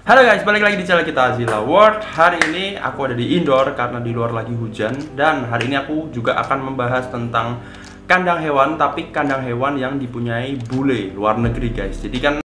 Halo guys, balik lagi di channel kita Azila World. Hari ini aku ada di indoor karena di luar lagi hujan. Dan hari ini aku juga akan membahas tentang kandang hewan, tapi kandang hewan yang dipunyai bule luar negeri guys. Jadi kan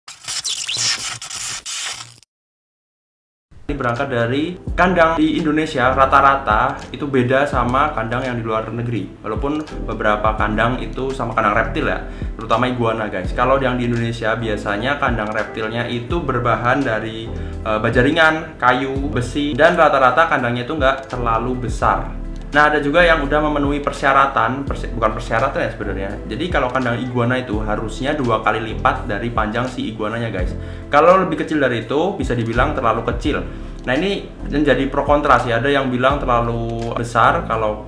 ini berangkat dari kandang di Indonesia rata-rata itu beda sama kandang yang di luar negeri. Walaupun beberapa kandang itu sama kandang reptil ya, terutama iguana guys. Kalau yang di Indonesia biasanya kandang reptilnya itu berbahan dari baja ringan, kayu, besi, dan rata-rata kandangnya itu nggak terlalu besar. Nah, ada juga yang udah memenuhi persyaratan, bukan persyaratan ya sebenarnya. Jadi kalau kandang iguana itu harusnya 2 kali lipat dari panjang si iguananya guys. Kalau lebih kecil dari itu bisa dibilang terlalu kecil. Nah, ini menjadi pro kontra sih. Ada yang bilang terlalu besar kalau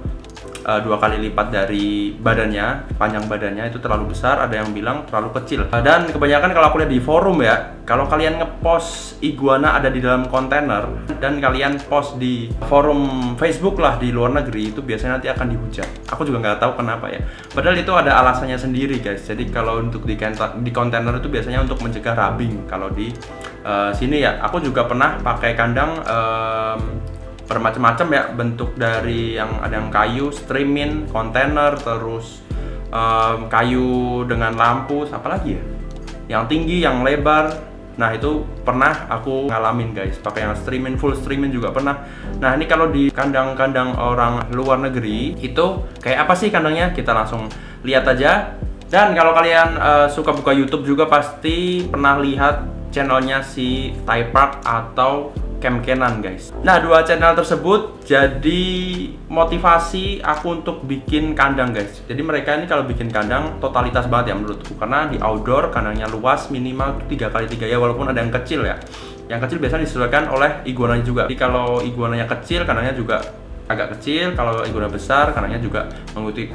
2 kali lipat dari badannya, panjang badannya itu terlalu besar. Ada yang bilang terlalu kecil. Dan kebanyakan kalau aku lihat di forum ya, kalau kalian ngepost iguana ada di dalam kontainer dan kalian post di forum Facebook lah di luar negeri, itu biasanya nanti akan dihujat. Aku juga nggak tahu kenapa ya. Padahal itu ada alasannya sendiri guys. Jadi kalau untuk di kontainer itu biasanya untuk mencegah rubbing. Kalau di sini ya, aku juga pernah pakai kandang bermacam-macam ya, bentuk dari yang ada yang kayu, streamin, kontainer, terus kayu dengan lampu, apa lagi ya? Yang tinggi, yang lebar. Nah, itu pernah aku ngalamin guys, pakai yang streamin, full streamin juga pernah. Nah, ini kalau di kandang-kandang orang luar negeri itu kayak apa sih kandangnya? Kita langsung lihat aja. Dan kalau kalian suka buka YouTube juga pasti pernah lihat channelnya si Thai Park atau Cam Kenan guys. Nah, dua channel tersebut jadi motivasi aku untuk bikin kandang guys. Jadi mereka ini kalau bikin kandang totalitas banget ya menurutku, karena di outdoor kandangnya luas, minimal 3x3 ya, walaupun ada yang kecil ya. Yang kecil biasanya disesuaikan oleh iguananya juga. Jadi kalau iguananya kecil, kandangnya juga agak kecil. Kalau iguana besar, kandangnya juga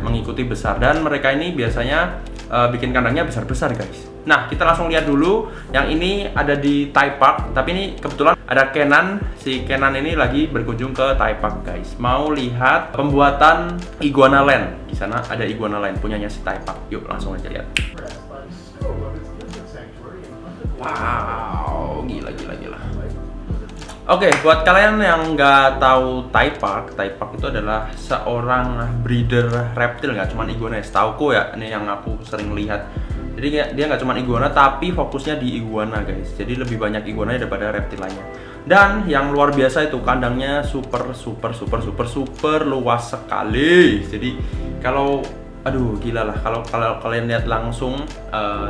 mengikuti besar. Dan mereka ini biasanya bikin kandangnya besar-besar guys. Nah, kita langsung lihat dulu. Yang ini ada di Thai Park, tapi ini kebetulan ada Kenan. Si Kenan ini lagi berkunjung ke Thai Park guys. Mau lihat pembuatan Iguana Land. Di sana ada Iguana Land punyanya si Thai Park. Yuk langsung aja lihat. Wow, gila. Oke, buat kalian yang nggak tahu Thai Park itu adalah seorang breeder reptil, nggak cuma iguana. Setauku ya, ini yang aku sering lihat. Jadi dia nggak cuma iguana, tapi fokusnya di iguana guys. Jadi lebih banyak iguana daripada reptil lainnya. Dan yang luar biasa itu kandangnya super luas sekali. Jadi kalau aduh gila lah, kalau kalian lihat langsung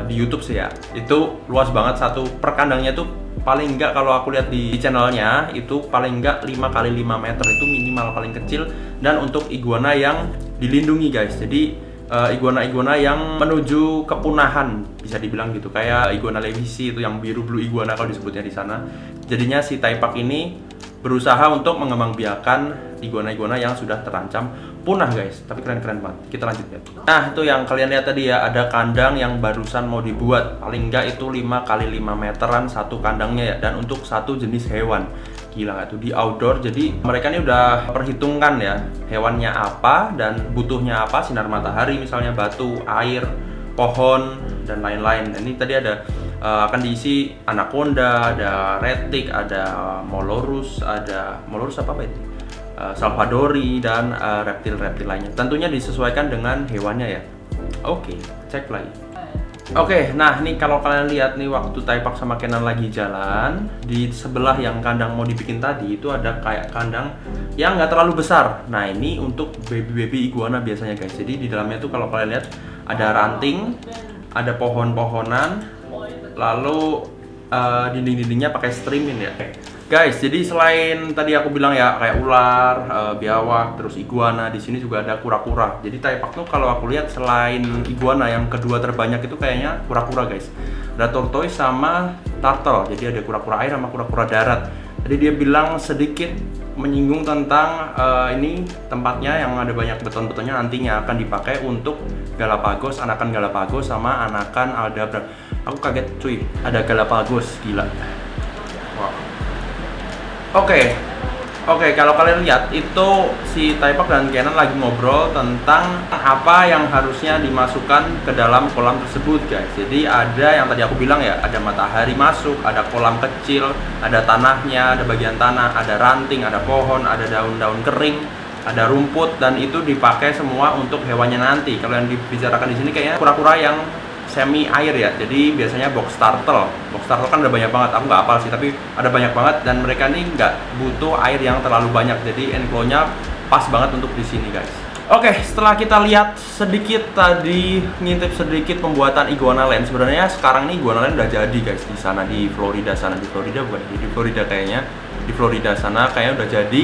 di YouTube sih ya, itu luas banget. Satu per kandangnya tuh paling enggak, kalau aku lihat di channelnya itu paling enggak 5x5 meter, itu minimal paling kecil. Dan untuk iguana yang dilindungi guys, jadi iguana-iguana yang menuju kepunahan bisa dibilang gitu, kayak iguana levisi itu yang biru blue iguana kalau disebutnya di sana. Jadinya si Thai Park ini berusaha untuk mengembangbiakan iguana-iguana yang sudah terancam punah guys. Tapi keren-keren banget. Kita lanjut ya. Nah, itu yang kalian lihat tadi ya, ada kandang yang barusan mau dibuat. Paling enggak itu 5x5 meteran satu kandangnya ya. Dan untuk satu jenis hewan. Gila nggak tuh, di outdoor. Jadi mereka ini udah perhitungkan ya, hewannya apa dan butuhnya apa. Sinar matahari misalnya, batu, air, pohon, dan lain-lain. Ini tadi ada akan diisi anaconda, ada retic, ada molorus apa itu? Salvadori, dan reptil-reptil lainnya. Tentunya disesuaikan dengan hewannya ya. Oke, cek lagi. Oke, nah ini kalau kalian lihat nih, waktu Thai Park sama Kenan lagi jalan, di sebelah yang kandang mau dibikin tadi itu ada kayak kandang yang nggak terlalu besar. Nah, ini untuk baby iguana biasanya guys. Jadi di dalamnya tuh kalau kalian lihat ada ranting, ada pohon-pohonan, lalu dinding-dindingnya pakai streamin ya guys. Jadi selain tadi aku bilang ya kayak ular, biawak, terus iguana, di sini juga ada kura-kura. Jadi Thai Park tuh kalau aku lihat selain iguana yang kedua terbanyak itu kayaknya kura-kura guys. Ada tortoise sama turtle. Jadi ada kura-kura air sama kura-kura darat. Jadi dia bilang sedikit menyinggung tentang ini tempatnya yang ada banyak beton-betonnya, nantinya akan dipakai untuk Galapagos, anakan Galapagos sama anakan Aldabra. Aku kaget cuy, ada Galapagos, gila. Wow. Oke, Oke, kalau kalian lihat itu si Taipak dan Kenan lagi ngobrol tentang apa yang harusnya dimasukkan ke dalam kolam tersebut, guys. Jadi ada yang tadi aku bilang ya, ada matahari masuk, ada kolam kecil, ada tanahnya, ada bagian tanah, ada ranting, ada pohon, ada daun-daun kering, ada rumput, dan itu dipakai semua untuk hewannya nanti. Kalau yang dibicarakan di sini kayaknya kura-kura yang semi air ya, jadi biasanya box turtle kan ada banyak banget, aku nggak hafal sih, tapi ada banyak banget, dan mereka nih nggak butuh air yang terlalu banyak, jadi enclosure-nya pas banget untuk di sini, guys. Oke, setelah kita lihat sedikit tadi, ngintip sedikit pembuatan iguana land, sebenarnya sekarang nih iguana land udah jadi, guys, di sana di Florida sana, di Florida bukan di Florida kayaknya, di Florida sana kayaknya udah jadi.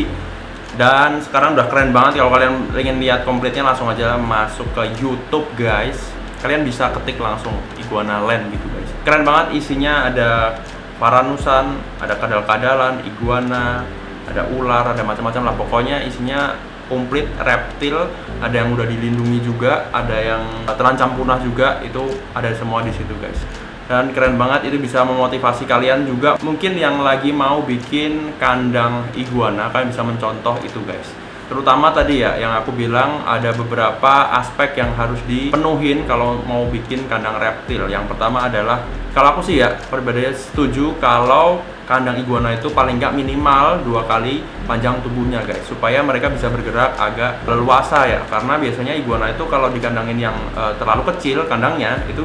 Dan sekarang udah keren banget. Kalau kalian ingin lihat komplitnya langsung aja masuk ke YouTube, guys. Kalian bisa ketik langsung Iguana Land gitu, guys. Keren banget isinya, ada paranusan, ada kadal-kadalan, iguana, ada ular, ada macam-macam lah. Pokoknya isinya komplit reptil, ada yang udah dilindungi juga, ada yang terancam punah juga, itu ada semua di situ, guys. Dan keren banget, itu bisa memotivasi kalian juga. Mungkin yang lagi mau bikin kandang iguana, kalian bisa mencontoh itu, guys. Terutama tadi ya, yang aku bilang ada beberapa aspek yang harus dipenuhin kalau mau bikin kandang reptil. Yang pertama adalah, kalau aku sih ya, pribadi setuju kalau kandang iguana itu paling nggak minimal 2 kali panjang tubuhnya, guys. Supaya mereka bisa bergerak agak leluasa ya. Karena biasanya iguana itu kalau dikandangin yang terlalu kecil kandangnya, itu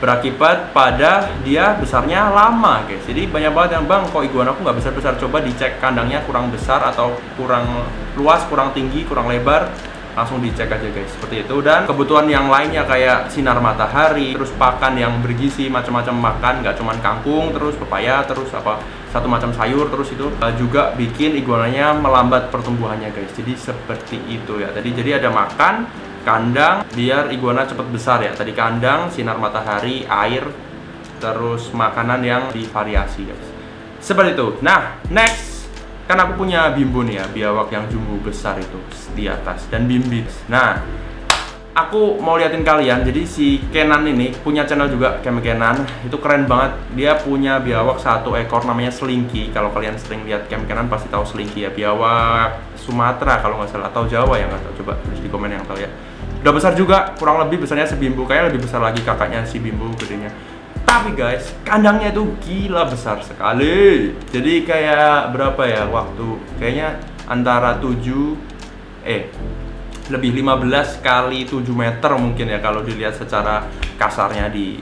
berakibat pada dia besarnya lama, guys. Jadi banyak banget yang, bang, kok iguana aku nggak besar-besar, coba dicek kandangnya kurang besar atau kurang luas, kurang tinggi, kurang lebar, langsung dicek aja, guys, seperti itu. Dan kebutuhan yang lainnya kayak sinar matahari, terus pakan yang bergizi, macam-macam makan, nggak cuman kangkung, terus pepaya, terus apa satu macam sayur, terus itu juga bikin iguananya melambat pertumbuhannya, guys. Jadi seperti itu ya. Tadi jadi ada makan, kandang biar iguana cepat besar ya. Tadi kandang, sinar matahari, air, terus makanan yang divariasi, guys. Seperti itu. Nah, next, kan aku punya bimbo nih ya, biawak yang jumbo besar itu di atas, dan bimbit. Nah, aku mau liatin kalian. Jadi si Kenan ini punya channel juga, Kenan. Itu keren banget. Dia punya biawak 1 ekor namanya Slinky. Kalau kalian sering lihat Kenan pasti tahu Slinky ya. Biawak Sumatera kalau nggak salah, atau Jawa ya, nggak tahu. Coba tulis di komen yang tahu ya. Udah besar juga, kurang lebih besarnya sebimbo, kayak lebih besar lagi kakaknya si bimbo gedenya. Tapi guys, kandangnya itu gila besar sekali. Jadi kayak berapa ya waktu? Kayaknya antara lebih 15 kali 7 meter mungkin ya kalau dilihat secara kasarnya di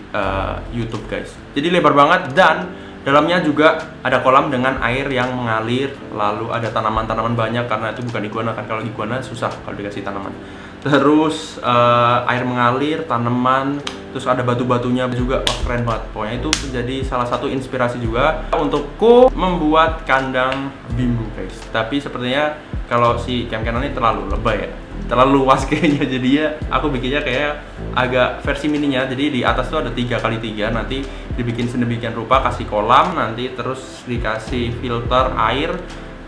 YouTube, guys. Jadi lebar banget, dan dalamnya juga ada kolam dengan air yang mengalir, lalu ada tanaman-tanaman banyak karena itu bukan iguana kan. Kalau iguana susah kalau dikasih tanaman. Terus air mengalir, tanaman, terus ada batu-batunya juga. Wah, keren banget. Pokoknya itu menjadi salah satu inspirasi juga untukku membuat kandang bimbo, guys. Tapi sepertinya kalau si Kenan ini terlalu lebay ya, terlalu luas kayaknya. Jadi ya aku bikinnya kayak agak versi mininya. Jadi di atas tuh ada 3x3, nanti dibikin sedemikian rupa, kasih kolam, nanti terus dikasih filter air.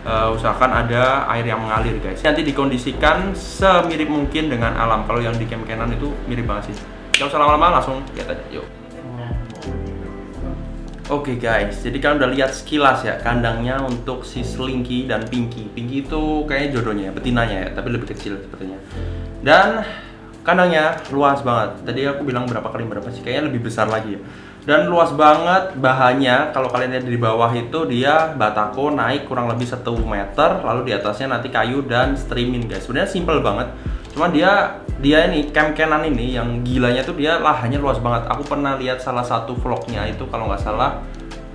Usahakan ada air yang mengalir, guys. Nanti dikondisikan semirip mungkin dengan alam. Kalau yang di Kenan itu mirip banget sih. Gak usah lama-lama, langsung lihat aja, yuk. Oke, guys, jadi kalian udah lihat sekilas ya kandangnya untuk si Slinky dan Pinky. Pinky itu kayaknya jodohnya ya, betinanya ya, tapi lebih kecil sepertinya. Dan kandangnya luas banget. Tadi aku bilang berapa sih, kayaknya lebih besar lagi ya. Dan luas banget. Bahannya kalau kalian lihat di bawah itu dia batako naik kurang lebih 1 meter, lalu di atasnya nanti kayu dan streaming, guys. Sebenarnya simple banget. Cuman dia ini Kenan ini yang gilanya tuh dia lahannya luas banget. Aku pernah lihat salah satu vlognya itu, kalau nggak salah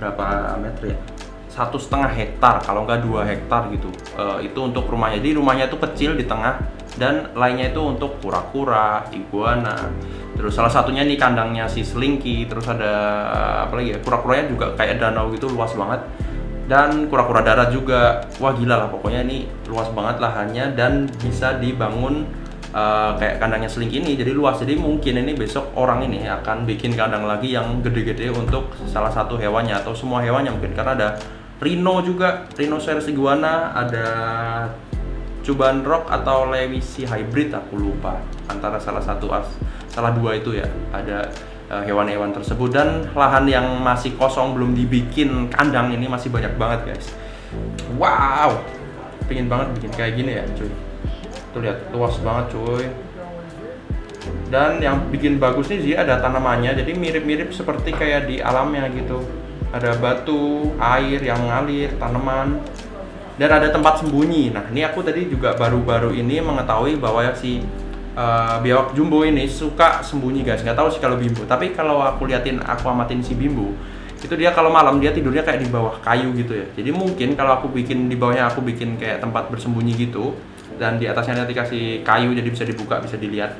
berapa meter ya? 1,5 hektar, kalau nggak 2 hektar gitu. Itu untuk rumahnya. Jadi rumahnya itu kecil di tengah, dan lainnya itu untuk kura-kura, iguana. Terus salah satunya nih kandangnya si Slinky. Terus ada apa lagi ya? Kura-kuranya juga kayak danau gitu, luas banget. Dan kura-kura darat juga. Wah, gila lah pokoknya ini luas banget lahannya, dan bisa dibangun kayak kandangnya Slinky ini. Jadi luas. Jadi mungkin ini besok orang ini akan bikin kandang lagi yang gede-gede untuk salah satu hewannya atau semua hewannya mungkin. Karena ada rhino juga, Rhinoceros iguana, ada Cuban rock atau Lewisi hybrid, aku lupa, antara salah dua itu ya, ada hewan-hewan tersebut. Dan lahan yang masih kosong belum dibikin kandang ini masih banyak banget, guys. Wow, pengen banget bikin kayak gini ya cuy. Tuh lihat, luas banget cuy. Dan yang bikin bagus nih sih ada tanamannya, jadi mirip-mirip seperti kayak di alamnya gitu. Ada batu, air yang mengalir, tanaman, dan ada tempat sembunyi. Nah ini aku tadi juga baru-baru ini mengetahui bahwa si biawak jumbo ini suka sembunyi guys. Nggak tahu sih kalau Bimbo, tapi kalau aku amatin si Bimbo, itu dia kalau malam dia tidurnya kayak di bawah kayu gitu ya. Jadi mungkin kalau aku bikin di bawahnya, aku bikin kayak tempat bersembunyi gitu, dan di atasnya nanti kasih kayu jadi bisa dibuka, bisa dilihat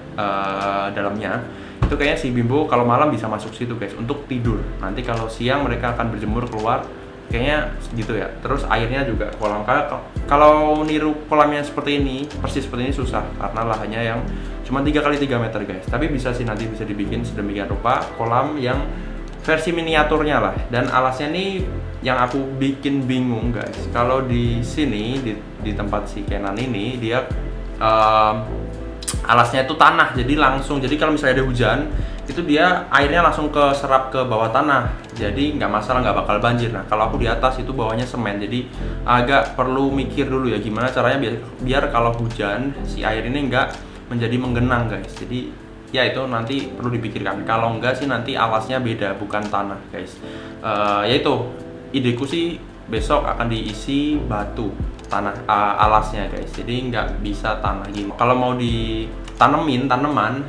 dalamnya. Itu kayaknya si Bimbo kalau malam bisa masuk situ guys untuk tidur. Nanti kalau siang mereka akan berjemur keluar, kayaknya gitu ya. Terus airnya juga kolam, kalau niru kolamnya seperti ini, persis seperti ini susah karena lahannya yang cuma 3x3 meter guys. Tapi bisa sih nanti bisa dibikin sedemikian rupa kolam yang versi miniaturnya lah. Dan alasnya nih yang aku bikin bingung guys. Kalau di sini di tempat si Kenan ini dia alasnya itu tanah, jadi langsung, jadi kalau misalnya ada hujan itu dia airnya langsung serap ke bawah tanah, jadi nggak masalah, nggak bakal banjir. Nah kalau aku di atas itu bawahnya semen, jadi agak perlu mikir dulu ya gimana caranya biar kalau hujan si air ini nggak menjadi menggenang guys. Jadi ya itu nanti perlu dipikirkan. Kalau enggak sih nanti alasnya beda, bukan tanah guys. Yaitu ideku sih besok akan diisi batu tanah alasnya guys, jadi nggak bisa tanah gini. Kalau mau ditanemin tanaman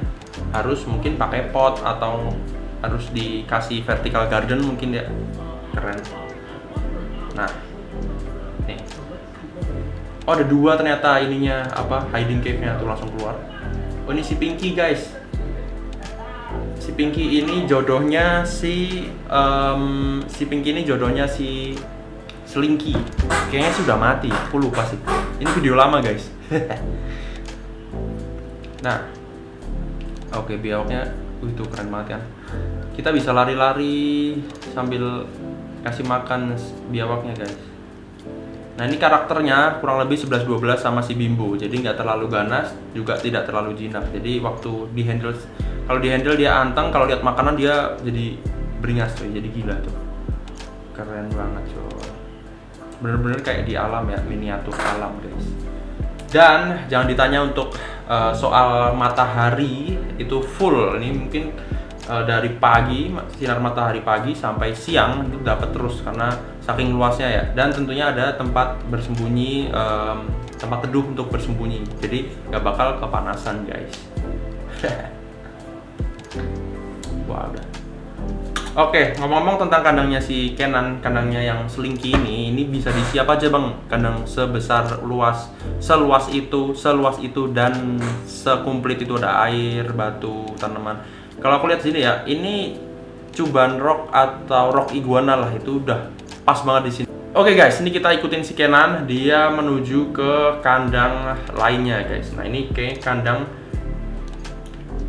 harus mungkin pakai pot atau harus dikasih vertical garden mungkin ya, keren. Nah nih, oh ada dua ternyata ininya, apa, hiding cave-nya tuh langsung keluar. Oh ini si Pinky guys. Si Pinky ini jodohnya si Pinky ini jodohnya si Slinky. Kayaknya sudah mati, aku lupa sih. Ini video lama guys. Nah, oke, biawaknya itu keren banget kan. Kita bisa lari-lari sambil kasih makan biawaknya guys. Nah ini karakternya kurang lebih 11-12 sama si Bimbo. Jadi nggak terlalu ganas, juga tidak terlalu jinak. Jadi waktu di handle, kalau di handle dia anteng, kalau lihat makanan dia jadi beringas tuh, jadi gila tuh. Keren banget coy. Bener-bener kayak di alam ya, miniatur alam guys. Dan jangan ditanya untuk soal matahari itu full. Ini mungkin dari pagi, sinar matahari pagi sampai siang itu dapat terus karena saking luasnya ya. Dan tentunya ada tempat bersembunyi, tempat teduh untuk bersembunyi. Jadi nggak bakal kepanasan guys. Wah udah. Oke, ngomong-ngomong tentang kandangnya si Kenan, kandangnya yang Slinky ini bisa diisi apa aja bang? Kandang seluas itu dan sekumplit itu, ada air, batu, tanaman. Kalau aku lihat sini ya, ini Cuban rock atau rock iguana lah, itu udah pas banget di sini. Oke guys, ini kita ikutin si Kenan, dia menuju ke kandang lainnya guys. Nah ini kayak kandang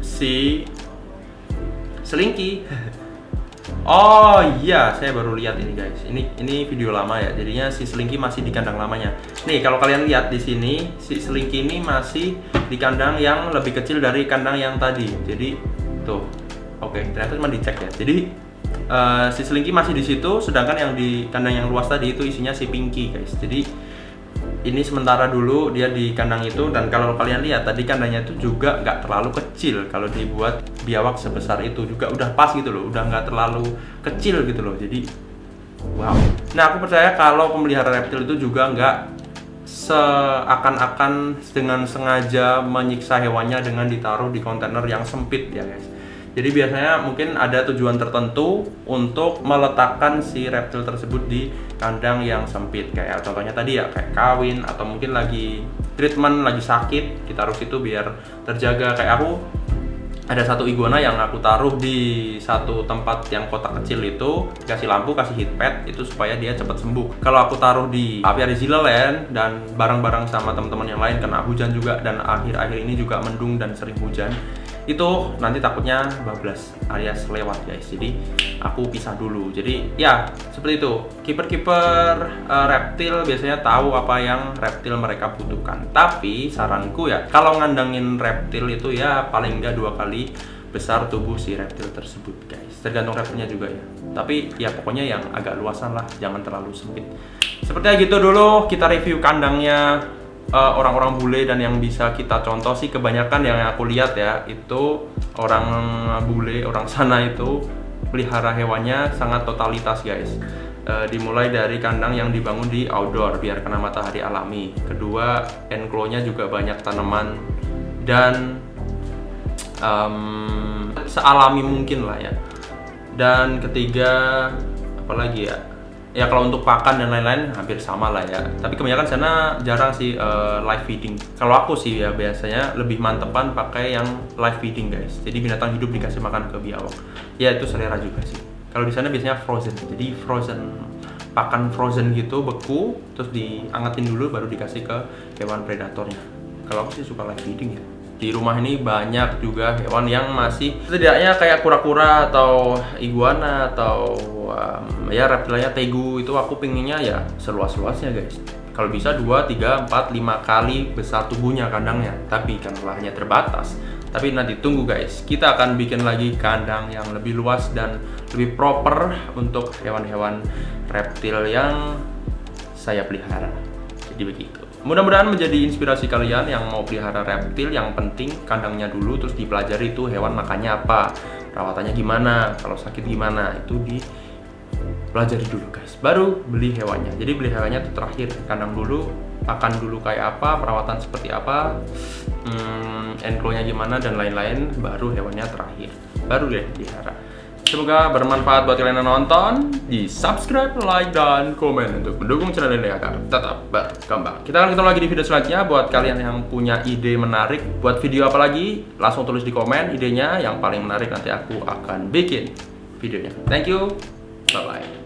si Slinky. Oh iya, saya baru lihat ini guys. Ini video lama ya. Jadinya si Slinky masih di kandang lamanya. Nih kalau kalian lihat di sini, si Slinky ini masih di kandang yang lebih kecil dari kandang yang tadi. Jadi tuh, oke, ternyata cuma dicek ya. Jadi si Slinky masih di situ, sedangkan yang di kandang yang luas tadi itu isinya si Pinky guys. Jadi ini sementara dulu dia di kandang itu, dan kalau kalian lihat tadi kandangnya itu juga nggak terlalu kecil. Kalau dibuat biawak sebesar itu juga udah pas gitu loh, udah nggak terlalu kecil gitu loh. Jadi wow. Nah aku percaya kalau pemelihara reptil itu juga nggak seakan-akan dengan sengaja menyiksa hewannya dengan ditaruh di kontainer yang sempit ya guys. Jadi biasanya mungkin ada tujuan tertentu untuk meletakkan si reptil tersebut di kandang yang sempit. Kayak contohnya tadi ya, kayak kawin atau mungkin lagi treatment, lagi sakit, ditaruh situ biar terjaga. Kayak aku ada satu iguana yang aku taruh di satu tempat yang kotak kecil itu, kasih lampu, kasih heat pad itu supaya dia cepat sembuh. Kalau aku taruh di apiary Zileland dan bareng-bareng sama teman-teman yang lain kena hujan juga, dan akhir-akhir ini juga mendung dan sering hujan, itu nanti takutnya bablas alias lewat guys. Jadi aku pisah dulu. Jadi ya seperti itu, kiper-kiper reptil biasanya tahu apa yang reptil mereka butuhkan. Tapi saranku ya, kalau ngandangin reptil itu ya paling enggak 2 kali besar tubuh si reptil tersebut guys. Tergantung reptilnya juga ya. Tapi ya pokoknya yang agak luasan lah, jangan terlalu sempit. Sepertinya gitu dulu kita review kandangnya orang-orang bule, dan yang bisa kita contoh sih kebanyakan yang aku lihat ya, itu orang bule, orang sana itu pelihara hewannya sangat totalitas guys. Dimulai dari kandang yang dibangun di outdoor biar kena matahari alami. Kedua, enclosure-nya juga banyak tanaman dan sealami mungkin lah ya. Dan ketiga, apalagi ya? Ya kalau untuk pakan dan lain-lain hampir sama lah ya. Tapi kebanyakan sana jarang sih live feeding. Kalau aku sih ya biasanya lebih mantepan pakai yang live feeding guys. Jadi binatang hidup dikasih makan ke biawak. Ya itu selera juga sih. Kalau di sana biasanya frozen. Jadi pakan frozen gitu, beku, terus diangetin dulu baru dikasih ke hewan predatornya. Kalau aku sih suka live feeding ya. Di rumah ini banyak juga hewan yang masih setidaknya kayak kura-kura atau iguana atau ya reptilnya tegu, itu aku pinginnya ya seluas-luasnya guys. Kalau bisa 2, 3, 4, 5 kali besar tubuhnya kandangnya. Tapi kan lahannya terbatas. Tapi nanti tunggu guys, kita akan bikin lagi kandang yang lebih luas dan lebih proper untuk hewan-hewan reptil yang saya pelihara. Jadi begitu. Mudah-mudahan menjadi inspirasi kalian yang mau pelihara reptil. Yang penting kandangnya dulu, terus dipelajari itu hewan makannya apa, perawatannya gimana, kalau sakit gimana, itu dipelajari dulu guys, baru beli hewannya. Jadi beli hewannya itu terakhir, kandang dulu, pakan dulu kayak apa, perawatan seperti apa, enclosure-nya gimana dan lain-lain, baru hewannya terakhir, baru deh pelihara. Semoga bermanfaat buat kalian yang nonton. Di subscribe, like, dan komen untuk mendukung channel ini agar tetap berkembang. Kita akan ketemu lagi di video selanjutnya. Buat kalian yang punya ide menarik buat video apa lagi, langsung tulis di komen idenya yang paling menarik, nanti aku akan bikin videonya. Thank you, bye-bye.